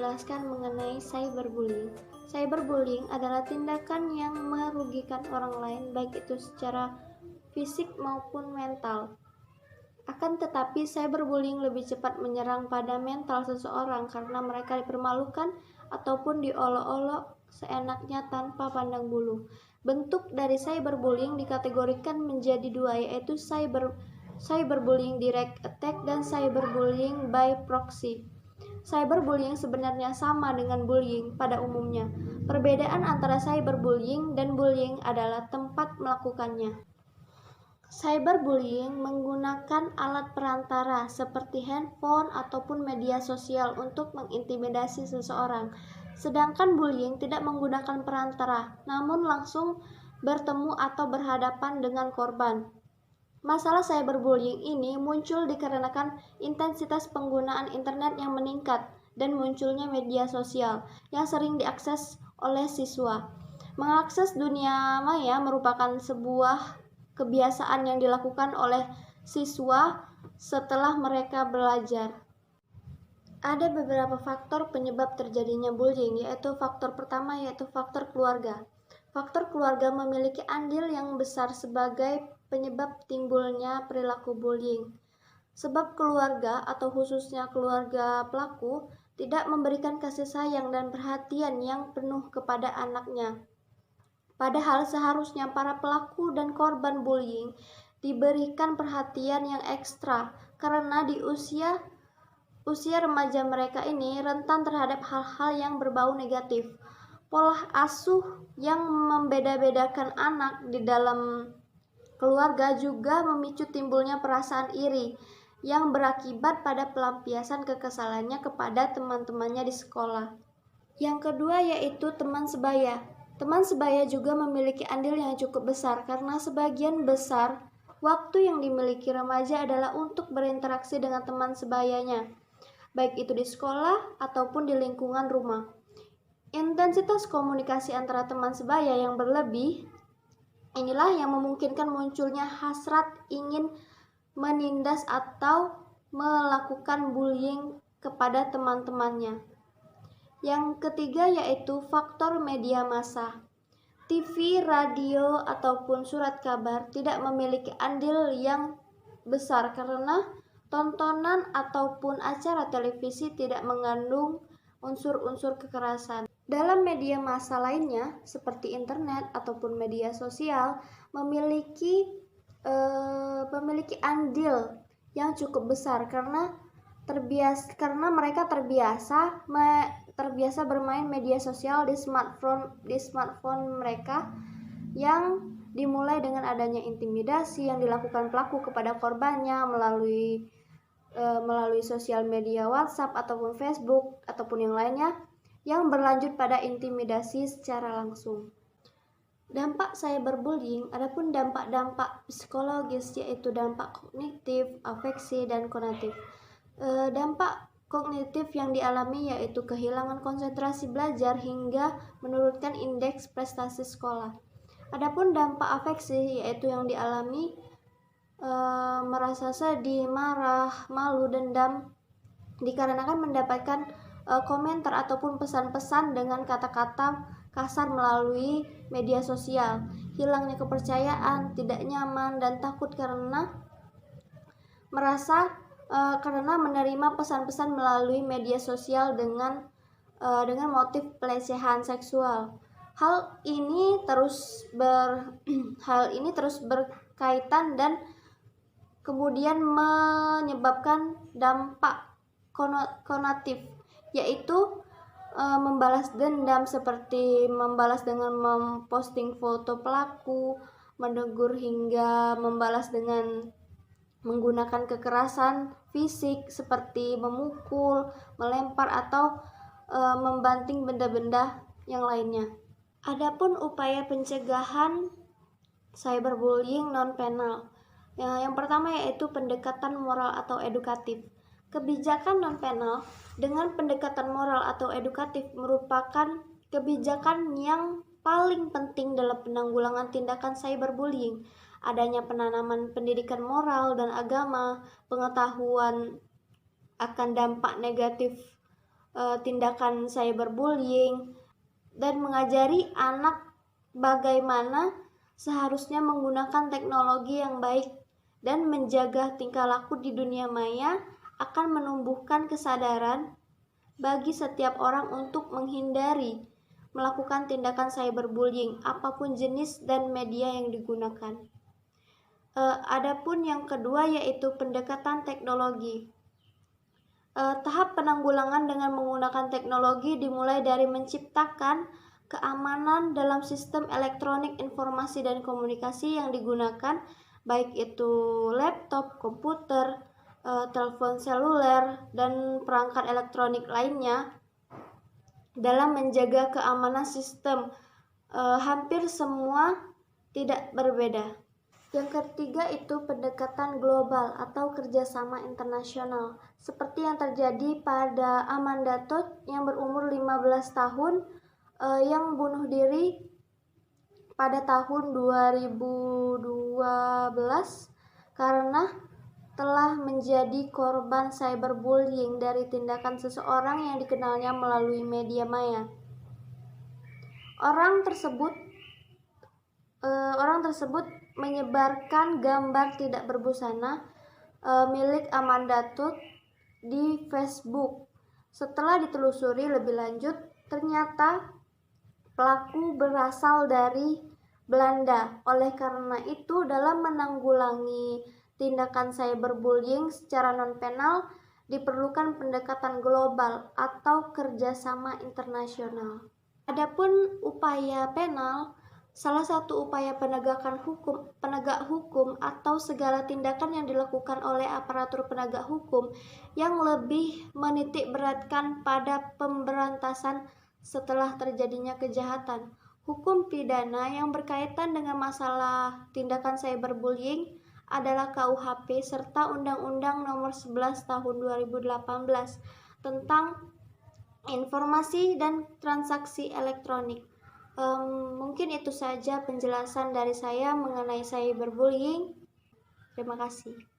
menjelaskan mengenai cyberbullying. Cyberbullying adalah tindakan yang merugikan orang lain, baik itu secara fisik maupun mental. Akan tetapi, cyberbullying lebih cepat menyerang pada mental seseorang karena mereka dipermalukan ataupun diolok-olok seenaknya tanpa pandang bulu. Bentuk dari cyberbullying dikategorikan menjadi dua, yaitu cyberbullying direct attack dan cyberbullying by proxy. Cyberbullying sebenarnya sama dengan bullying pada umumnya. Perbedaan antara cyberbullying dan bullying adalah tempat melakukannya. Cyberbullying menggunakan alat perantara seperti handphone ataupun media sosial untuk mengintimidasi seseorang. Sedangkan bullying tidak menggunakan perantara, namun langsung bertemu atau berhadapan dengan korban. Masalah cyberbullying ini muncul dikarenakan intensitas penggunaan internet yang meningkat dan munculnya media sosial yang sering diakses oleh siswa. Mengakses dunia maya merupakan sebuah kebiasaan yang dilakukan oleh siswa setelah mereka belajar. Ada beberapa faktor penyebab terjadinya bullying, yaitu faktor pertama yaitu faktor keluarga. Faktor keluarga memiliki andil yang besar sebagai penyebab timbulnya perilaku bullying. Sebab keluarga atau khususnya keluarga pelaku tidak memberikan kasih sayang dan perhatian yang penuh kepada anaknya. Padahal seharusnya para pelaku dan korban bullying diberikan perhatian yang ekstra karena di usia remaja mereka ini rentan terhadap hal-hal yang berbau negatif. Pola asuh yang membeda-bedakan anak di dalam keluarga juga memicu timbulnya perasaan iri yang berakibat pada pelampiasan kekesalannya kepada teman-temannya di sekolah. Yang kedua yaitu teman sebaya. Teman sebaya juga memiliki andil yang cukup besar karena sebagian besar waktu yang dimiliki remaja adalah untuk berinteraksi dengan teman sebayanya, baik itu di sekolah ataupun di lingkungan rumah. Intensitas komunikasi antara teman sebaya yang berlebih inilah yang memungkinkan munculnya hasrat ingin menindas atau melakukan bullying kepada teman-temannya. Yang ketiga yaitu faktor media massa. TV, radio, ataupun surat kabar tidak memiliki andil yang besar karena tontonan ataupun acara televisi tidak mengandung unsur-unsur kekerasan. Dalam media massa lainnya seperti internet ataupun media sosial memiliki andil yang cukup besar karena mereka terbiasa bermain media sosial di smartphone mereka yang dimulai dengan adanya intimidasi yang dilakukan pelaku kepada korbannya melalui sosial media WhatsApp ataupun Facebook ataupun yang lainnya yang berlanjut pada intimidasi secara langsung. Dampak cyberbullying, adapun dampak-dampak psikologis yaitu dampak kognitif, afeksi, dan konatif. Dampak kognitif yang dialami yaitu kehilangan konsentrasi belajar hingga menurunkan indeks prestasi sekolah. Adapun dampak afeksi yaitu yang dialami merasa sedih, marah, malu, dendam dikarenakan mendapatkan komentar ataupun pesan-pesan dengan kata-kata kasar melalui media sosial, hilangnya kepercayaan, tidak nyaman, dan takut karena menerima pesan-pesan melalui media sosial dengan motif pelecehan seksual. Hal ini terus berkaitan dan kemudian menyebabkan dampak konatif, yaitu membalas dendam seperti membalas dengan memposting foto pelaku, menegur hingga membalas dengan menggunakan kekerasan fisik seperti memukul, melempar atau membanting benda-benda yang lainnya. Adapun upaya pencegahan cyberbullying non-penal. Yang pertama yaitu pendekatan moral atau edukatif. Kebijakan non-penal dengan pendekatan moral atau edukatif merupakan kebijakan yang paling penting dalam penanggulangan tindakan cyberbullying. Adanya penanaman pendidikan moral dan agama, pengetahuan akan dampak negatif tindakan cyberbullying, dan mengajari anak bagaimana seharusnya menggunakan teknologi yang baik dan menjaga tingkah laku di dunia maya akan menumbuhkan kesadaran bagi setiap orang untuk menghindari melakukan tindakan cyberbullying apapun jenis dan media yang digunakan. Adapun yang kedua yaitu pendekatan teknologi. Tahap penanggulangan dengan menggunakan teknologi dimulai dari menciptakan keamanan dalam sistem elektronik informasi dan komunikasi yang digunakan, baik itu laptop, komputer, telepon seluler, dan perangkat elektronik lainnya. Dalam menjaga keamanan sistem, hampir semua tidak berbeda. Yang ketiga itu pendekatan global atau kerjasama internasional, seperti yang terjadi pada Amanda Todd yang berumur 15 tahun yang bunuh diri pada tahun 2012 karena telah menjadi korban cyberbullying dari tindakan seseorang yang dikenalnya melalui media maya. Orang tersebut menyebarkan gambar tidak berbusana milik Amanda Todd di Facebook. Setelah ditelusuri lebih lanjut, ternyata pelaku berasal dari Belanda. Oleh karena itu, dalam menanggulangi tindakan cyberbullying secara non-penal diperlukan pendekatan global atau kerjasama internasional. Adapun upaya penal, salah satu upaya penegak hukum atau segala tindakan yang dilakukan oleh aparatur penegak hukum yang lebih menitik beratkan pada pemberantasan setelah terjadinya kejahatan. Hukum pidana yang berkaitan dengan masalah tindakan cyberbullying adalah KUHP serta Undang-Undang Nomor 11 Tahun 2018 tentang informasi dan transaksi elektronik. Mungkin itu saja penjelasan dari saya mengenai cyberbullying. Terima kasih.